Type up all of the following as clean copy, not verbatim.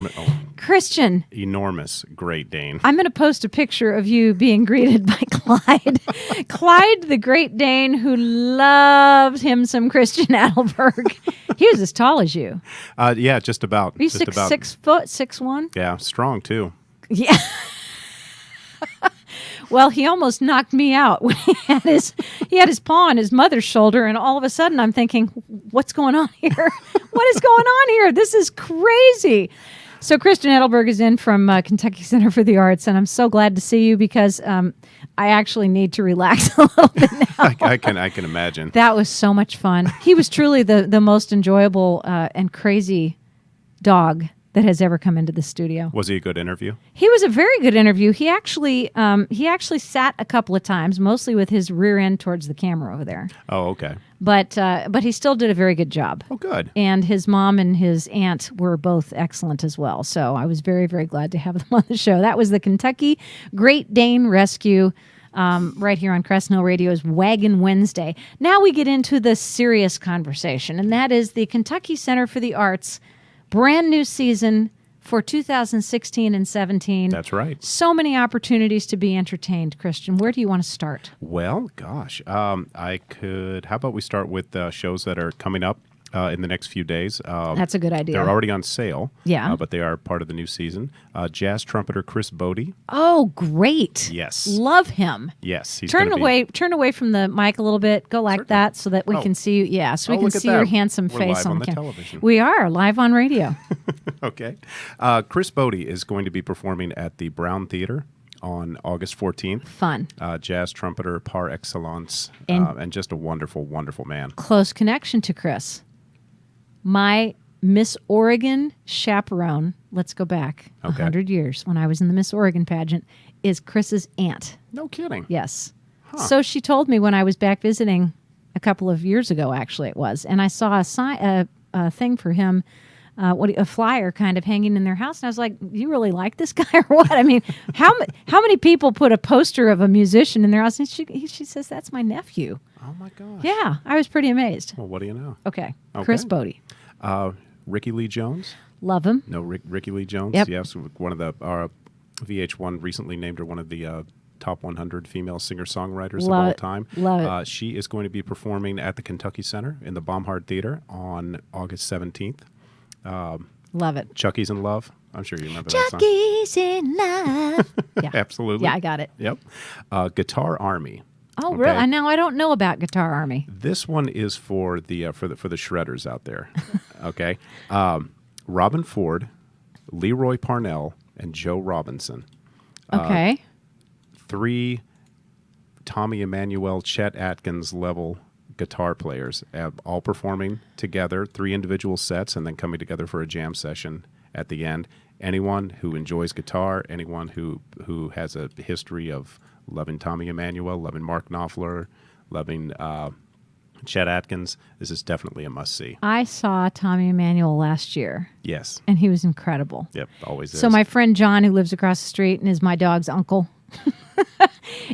Oh, Christian, enormous Great Dane. I'm going to post a picture of you being greeted by Clyde. Clyde, the Great Dane, who loved him some Christian Adelberg. He was as tall as you. Yeah, just about. Are you just about. 6 foot, 6'1"? Yeah, strong too. Yeah. Well, he almost knocked me out when he had his paw on his mother's shoulder, and all of a sudden I'm thinking, what's going on here? What is going on here? This is crazy. So Christian Adelberg is in from Kentucky Center for the Arts, and I'm so glad to see you because I actually need to relax a little bit now. I can imagine. That was so much fun. He was truly the most enjoyable and crazy dog that has ever come into the studio. Was he a good interview? He was a very good interview. He actually sat a couple of times, mostly with his rear end towards the camera over there. Oh, okay. But he still did a very good job. Oh, good. And his mom and his aunt were both excellent as well. So I was very, very glad to have them on the show. That was the Kentucky Great Dane Rescue right here on Crescent Hill Radio's Waggin Wednesday. Now we get into the serious conversation, and that is the Kentucky Center for the Arts brand new season for 2016 and 17. That's right. So many opportunities to be entertained, Christian. Where do you want to start? Well, gosh, how about we start with shows that are coming up in the next few days. That's a good idea. They're already on sale. Yeah. But they are part of the new season. Jazz trumpeter Chris Bodie. Oh, great. Yes. Love him. Yes. He's Turn away from the mic a little bit. Go like Certainly. that so that we can see you. Yeah, so we can look at see your that. handsome We're face live on the the camera. television. We are live on radio. Okay. Chris Bodie is going to be performing at the Brown Theater on August 14th. Fun. Jazz trumpeter par excellence and just a wonderful, wonderful man. Close connection to Chris. My Miss Oregon chaperone, let's go back 100 years when I was in the Miss Oregon pageant, is Chris's aunt. No kidding. Yes. Huh. So she told me when I was back visiting a couple of years ago, actually it was, and I saw a thing for him, a flyer kind of hanging in their house, and I was like, "You really like this guy or what?" I mean, how many people put a poster of a musician in their house? And she says, "That's my nephew." Oh, my gosh. Yeah, I was pretty amazed. Well, what do you know? Okay. Chris Bodie. Ricky Lee Jones. Love him. No, Ricky Lee Jones. Yep. Yes, one of the VH1 recently named her one of the top 100 female singer-songwriters of all time. Love it. She is going to be performing at the Kentucky Center in the Baumhard Theater on August 17th. Love it. Chucky's in Love. I'm sure you remember that song. Chucky's in love. Yeah. Absolutely. Yeah, I got it. Yep. Guitar Army. Oh, Okay. really? Now I don't know about Guitar Army. This one is for the shredders out there. Okay. Robin Ford, Leroy Parnell, and Joe Robinson. Okay. 3 Tommy Emmanuel, Chet Atkins level guitar players, all performing together, 3 individual sets, and then coming together for a jam session at the end. Anyone who enjoys guitar, anyone who has a history of loving Tommy Emmanuel, loving Mark Knopfler, loving Chet Atkins, this is definitely a must-see. I saw Tommy Emmanuel last year, Yes. and he was incredible. Yep, always is. So my friend John, who lives across the street and is my dog's uncle,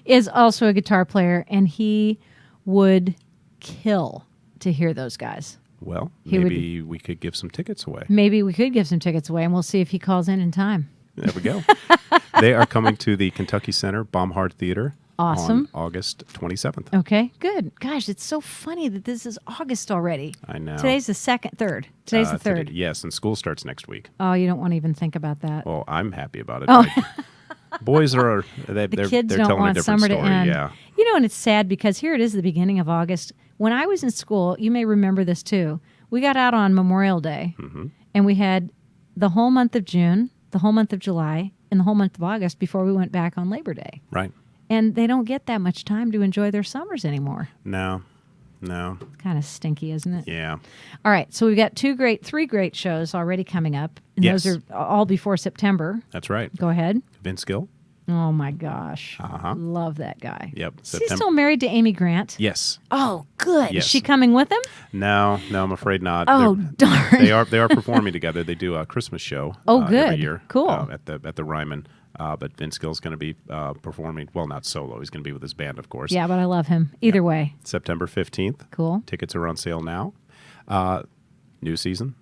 is also a guitar player, and he would kill to hear those guys. Well, He maybe we could give some tickets away. Maybe we could give some tickets away, and we'll see if he calls in time. There we go. They are coming to the Kentucky Center Baumhard Theater Awesome. on August 27th. Okay, good. Gosh, it's so funny that this is August already. I know. Today's the 3rd. Today's the 3rd. Yes, and school starts next week. Oh, you don't want to even think about that. Well, I'm happy about it. Oh. Boys are The they're kids don't telling a want different summer story. to end. Yeah. You know, and it's sad because here it is the beginning of August. When I was in school, you may remember this too, we got out on Memorial Day, and we had the whole month of June, the whole month of July, and the whole month of August before we went back on Labor Day. Right. And they don't get that much time to enjoy their summers anymore. No. Kind of stinky, isn't it? Yeah. All right, so we've got 3 great shows already coming up. And Yes. those are all before September. That's right. Go ahead. Vince Gill. Oh, my gosh. Uh-huh. Love that guy. Yep. Is he still married to Amy Grant? Yes. Oh, good. Yes. Is she coming with him? No, I'm afraid not. Oh, darn. They are performing together. They do a Christmas show. Oh, good. Every year. Cool. At the Ryman. But Vince Gill's going to be performing. Well, not solo. He's going to be with his band, of course. Yeah, but I love him. Either way. September 15th. Cool. Tickets are on sale now. New season.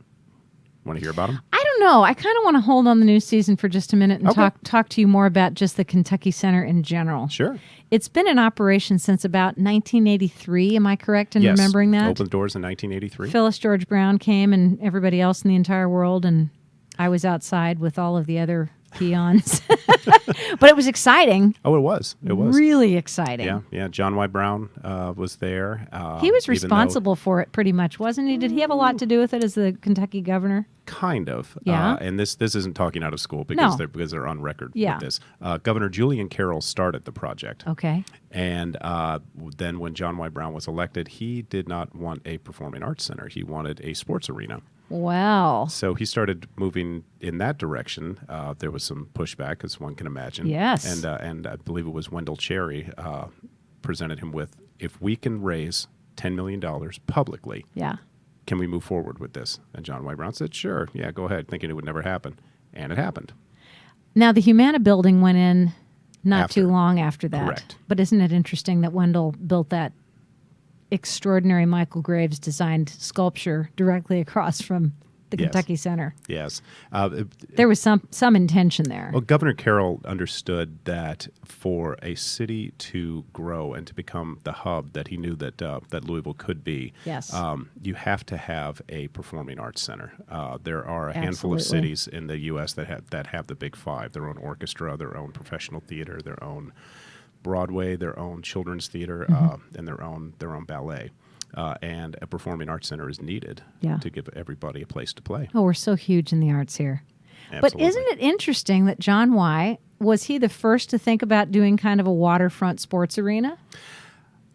Want to hear about them? I don't know. I kind of want to hold on the new season for just a minute and Okay. talk to you more about just the Kentucky Center in general. Sure. It's been in operation since about 1983. Am I correct in Yes. remembering that? Opened doors in 1983. Phyllis George Brown came and everybody else in the entire world, and I was outside with all of the other peons. But it was exciting. Oh, it was. It was. Really exciting. Yeah, yeah. John Y. Brown was there. He was even though- responsible for it pretty much, wasn't he? Did he have a lot to do with it as the Kentucky governor? Kind of. Yeah. And this isn't talking out of school because No. they're on record Yeah. with this. Governor Julian Carroll started the project. Okay. And then when John Y. Brown was elected, he did not want a performing arts center. He wanted a sports arena. Well, So he started moving in that direction. There was some pushback, as one can imagine. Yes. And I believe it was Wendell Cherry presented him with, if we can raise $10 million publicly, yeah. can we move forward with this? And John Y. Brown said, sure, yeah, go ahead, thinking it would never happen. And it happened. Now, the Humana building went in not After. too long after that. Correct. But isn't it interesting that Wendell built that extraordinary Michael Graves designed sculpture directly across from the Yes. Kentucky Center? Yes. There was some intention there. Well, Governor Carroll understood that for a city to grow and to become the hub that he knew that Louisville could be, Yes. you have to have a performing arts center. There are a handful of Absolutely. cities in the U.S. that have the big five: their own orchestra, their own professional theater, their own Broadway, their own children's theater, Mm-hmm. and their own ballet. And a performing arts center is needed Yeah. to give everybody a place to play. Oh, we're so huge in the arts here. But Absolutely. isn't it interesting that John Y., was he the first to think about doing kind of a waterfront sports arena?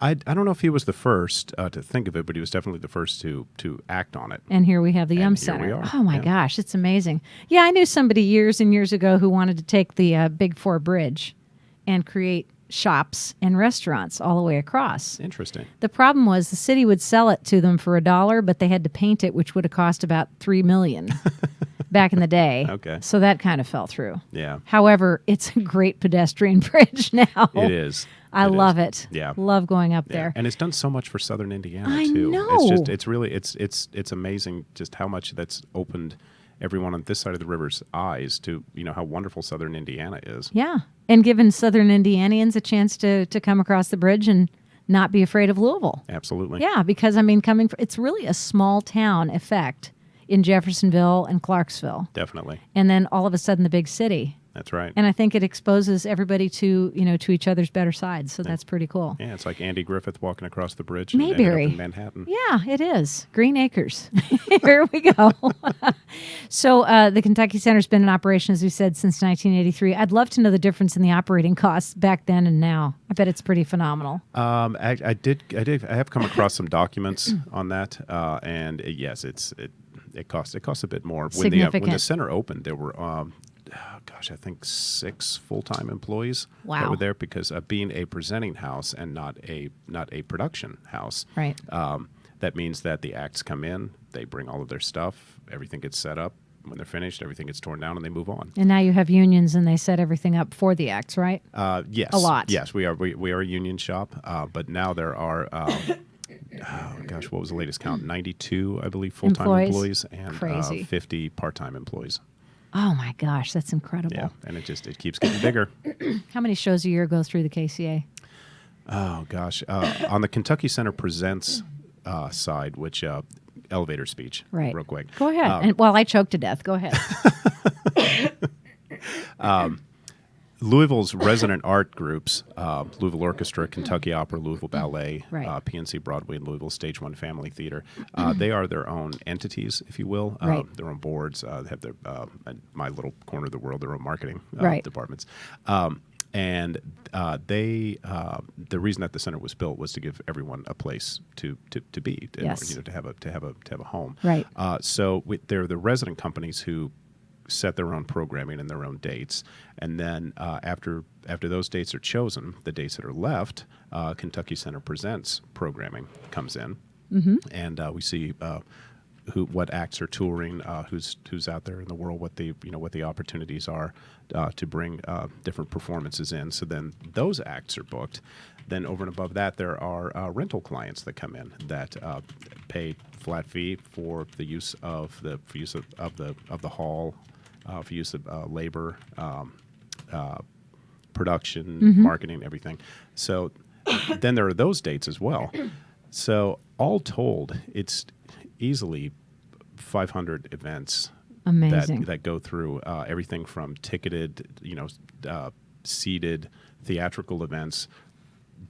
I don't know if he was the first to think of it, but he was definitely the first to act on it. And here we have the Yum here we Center. are. Oh my Yeah. gosh, it's amazing. Yeah, I knew somebody years and years ago who wanted to take the Big Four Bridge and create shops and restaurants all the way across. Interesting. The problem was the city would sell it to them for $1, but they had to paint it, which would have cost about $3 million back in the day. Okay. So that kind of fell through. Yeah, However, it's a great pedestrian bridge now. it is. I It love is. it. Yeah. Love going up Yeah. there. And it's done so much for Southern Indiana I too. know. It's really it's amazing just how much that's opened everyone on this side of the river's eyes to how wonderful Southern Indiana is. Yeah. And given Southern Indianians a chance to come across the bridge and not be afraid of Louisville. Absolutely. Yeah, because it's really a small town effect in Jeffersonville and Clarksville. Definitely. And then all of a sudden the big city. That's right. And I think it exposes everybody to each other's better sides. So that's pretty cool. Yeah, it's like Andy Griffith walking across the bridge and ended up Mayberry. in Manhattan. Yeah, it is. Green Acres. Here we go. So the Kentucky Center's been in operation, as we said, since 1983. I'd love to know the difference in the operating costs back then and now. I bet it's pretty phenomenal. I have come across some documents on that, and yes, it costs a bit more. When the Significant. center opened, there were I think 6 full-time employees that Wow. were there because being a presenting house and not a production house. Right. That means that the acts come in, they bring all of their stuff, everything gets set up. When they're finished, everything gets torn down and they move on. And now you have unions and they set everything up for the acts, right? Yes, A lot. Yes, we are a union shop, but now there are. What was the latest count? 92, I believe, full-time Employees? employees and Crazy. 50 part-time employees. Oh my gosh, that's incredible. Yeah, and it keeps getting bigger. How many shows a year go through the KCA? Oh gosh, on the Kentucky Center Presents side, which elevator speech, Right. real quick. Go ahead. Well, I choked to death. Go ahead. Louisville's resident art groups, Louisville Orchestra, Kentucky Opera, Louisville Ballet, Right. PNC Broadway, and Louisville Stage One Family Theater. They are their own entities, if you will. Right. Their own boards. They have their my little corner of the world, their own marketing Right. departments. And the reason that the center was built was to give everyone a place to be, Yes. to have a home. Right. So they're the resident companies who set their own programming and their own dates, and then after those dates are chosen, the dates that are left, Kentucky Center Presents programming comes in, and we see what acts are touring, who's out there in the world, what the opportunities are to bring different performances in. So then those acts are booked. Then over and above that, there are rental clients that come in that pay flat fee for the use of the hall, for use of labor, production, marketing, everything. So then there are those dates as well. So all told, it's easily 500 events. Amazing. that go through everything from ticketed, seated theatrical events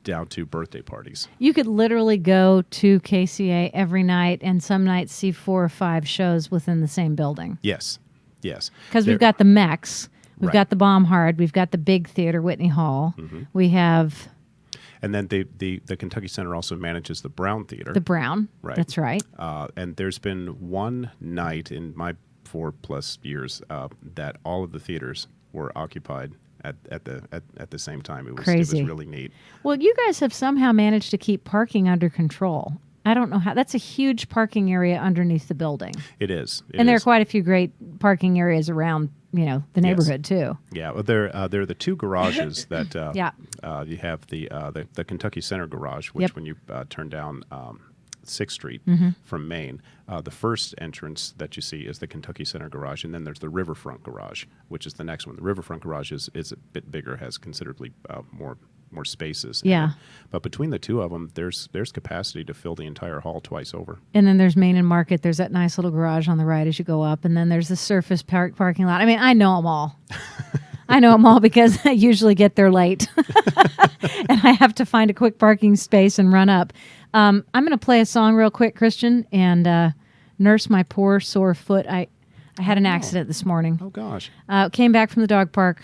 down to birthday parties. You could literally go to KCA every night and some nights see 4 or 5 shows within the same building. Yes. Because we've got the Mex, we've Right. got the Baumhard, we've got the big theater, Whitney Hall. We have And then the Kentucky Center also manages the Brown Theater. the Brown. Right. That's right. And there's been one night in my 4+ years that all of the theaters were occupied at the same time. It was Crazy. really neat. Well, you guys have somehow managed to keep parking under control. I don't know how. That's a huge parking area underneath the building. It is. And there are quite a few great parking areas around, the neighborhood too. Yeah, well, there are the 2 garages that Yeah. You have the Kentucky Center garage, which Yep. when you turn down 6th Street from Main, the first entrance that you see is the Kentucky Center garage, and then there's the Riverfront garage, which is the next one. The Riverfront garage is a bit bigger, has considerably more spaces. in Yeah. it. But between the 2 of them, there's capacity to fill the entire hall twice over. And then there's Main and Market. There's that nice little garage on the right as you go up. And then there's the surface parking lot. I mean, I know them all. I know them all because I usually get there late. And I have to find a quick parking space and run up. I'm going to play a song real quick, Christian, and nurse my poor sore foot. I had an accident this morning. Oh, gosh. Came back from the dog park.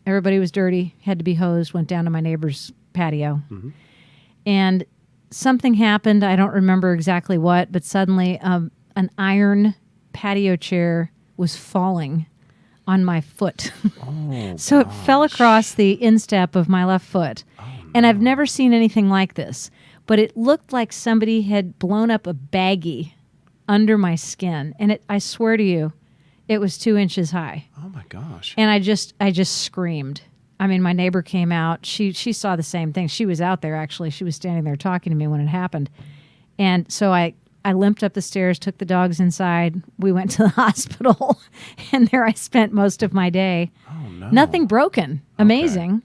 Everybody was dirty, had to be hosed, went down to my neighbor's patio. And something happened. I don't remember exactly what, but suddenly an iron patio chair was falling on my foot. Oh, So it fell across the instep of my left foot. And I've never seen anything like this, but it looked like somebody had blown up a baggie under my skin. And I swear to you, it was 2 inches high. Oh, my gosh. And I just screamed. I mean, my neighbor came out. She saw the same thing. She was out there, actually. She was standing there talking to me when it happened. And so I limped up the stairs, took the dogs inside. We went to the hospital, and there I spent most of my day. Oh, no. Nothing broken. Amazing.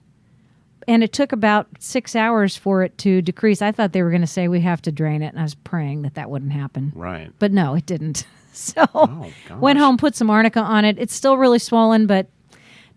And it took about 6 hours for it to decrease. I thought they were going to say we have to drain it, and I was praying that wouldn't happen. Right. But no, it didn't. So gosh. went home, put some arnica on it. It's still really swollen, but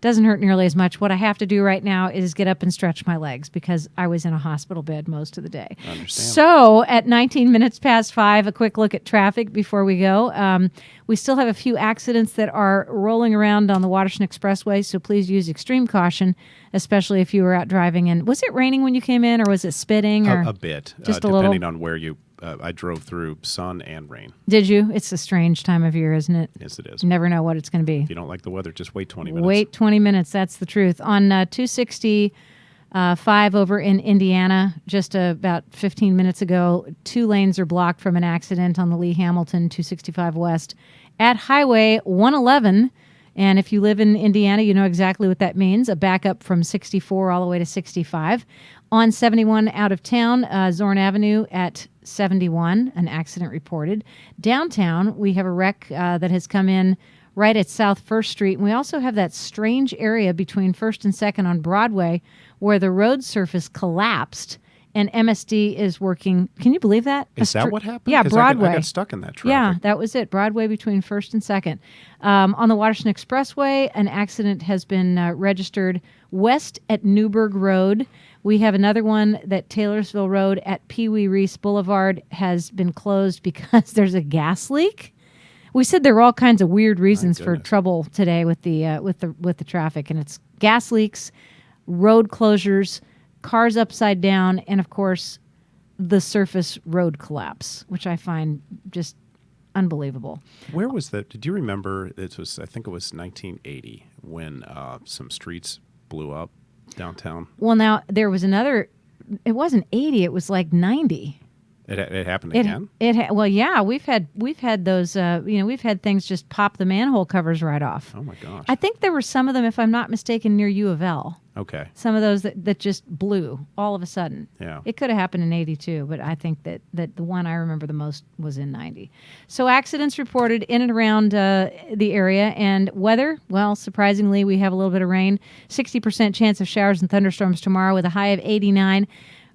doesn't hurt nearly as much. What I have to do right now is get up and stretch my legs because I was in a hospital bed most of the day. I understand. So at 19 minutes past 5, a quick look at traffic before we go. We still have a few accidents that are rolling around on the Waterson Expressway, so please use extreme caution, especially if you were out driving. And was it raining when you came in, or was it spitting? Or A bit, just a depending little? on where you. I drove through sun and rain. Did you? It's a strange time of year, isn't it? Yes, it is. You never know what it's going to be. If you don't like the weather, just wait 20 minutes. Wait 20 minutes. That's the truth. On 265 over in Indiana, just about 15 minutes ago, 2 lanes are blocked from an accident on the Lee Hamilton 265 West at Highway 111. And if you live in Indiana, you know exactly what that means. A backup from 64 all the way to 65. On 71 out of town, Zorn Avenue at 71, an accident reported. Downtown, we have a wreck that has come in right at South 1st Street. And we also have that strange area between 1st and 2nd on Broadway where the road surface collapsed and MSD is working. Can you believe that? Is that what happened? Yeah, 'Cause Broadway. I got stuck in that traffic. Yeah, that was it. Broadway between 1st and 2nd. On the Waterson Expressway, an accident has been registered west at Newburgh Road. We have another one that Taylorsville Road at Pee Wee Reese Boulevard has been closed because there's a gas leak. We said there were all kinds of weird reasons for trouble today with the traffic, and it's gas leaks, road closures, cars upside down, and of course, the surface road collapse, which I find just unbelievable. Where was that? Did you remember? I think it was 1980 when some streets blew up downtown. Well, now there was another. It wasn't 80. It was like 90. It happened again? Well, yeah, we've had those, we've had things just pop the manhole covers right off. Oh, my gosh. I think there were some of them, if I'm not mistaken, near U of L. Okay. Some of those that just blew all of a sudden. Yeah. It could have happened in 82, but I think that the one I remember the most was in 90. So accidents reported in and around the area, and weather, well, surprisingly, we have a little bit of rain. 60% chance of showers and thunderstorms tomorrow with a high of 89.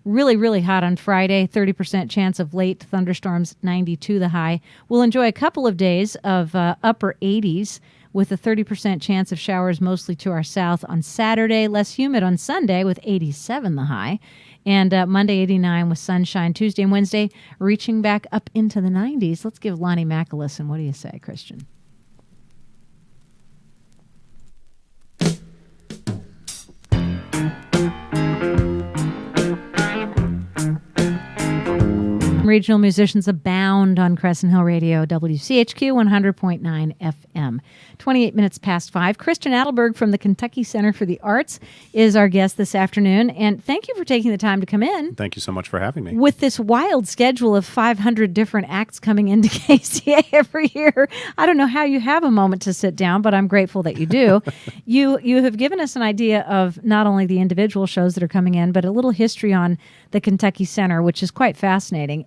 Really, really hot on Friday. 30% chance of late thunderstorms, 92 the high. We'll enjoy a couple of days of upper 80s with a 30% chance of showers mostly to our south on Saturday. Less humid on Sunday with 87 the high. And Monday, 89 with sunshine. Tuesday and Wednesday reaching back up into the 90s. Let's give Lonnie Mack a listen. What do you say, Christian? Regional musicians abound on Crescent Hill Radio, WCHQ 100.9 FM. 28 minutes past 5. Christian Adelberg from the Kentucky Center for the Arts is our guest this afternoon. And thank you for taking the time to come in. Thank you so much for having me. With this wild schedule of 500 different acts coming into KCA every year, I don't know how you have a moment to sit down, but I'm grateful that you do. You have given us an idea of not only the individual shows that are coming in, but a little history on the Kentucky Center, which is quite fascinating.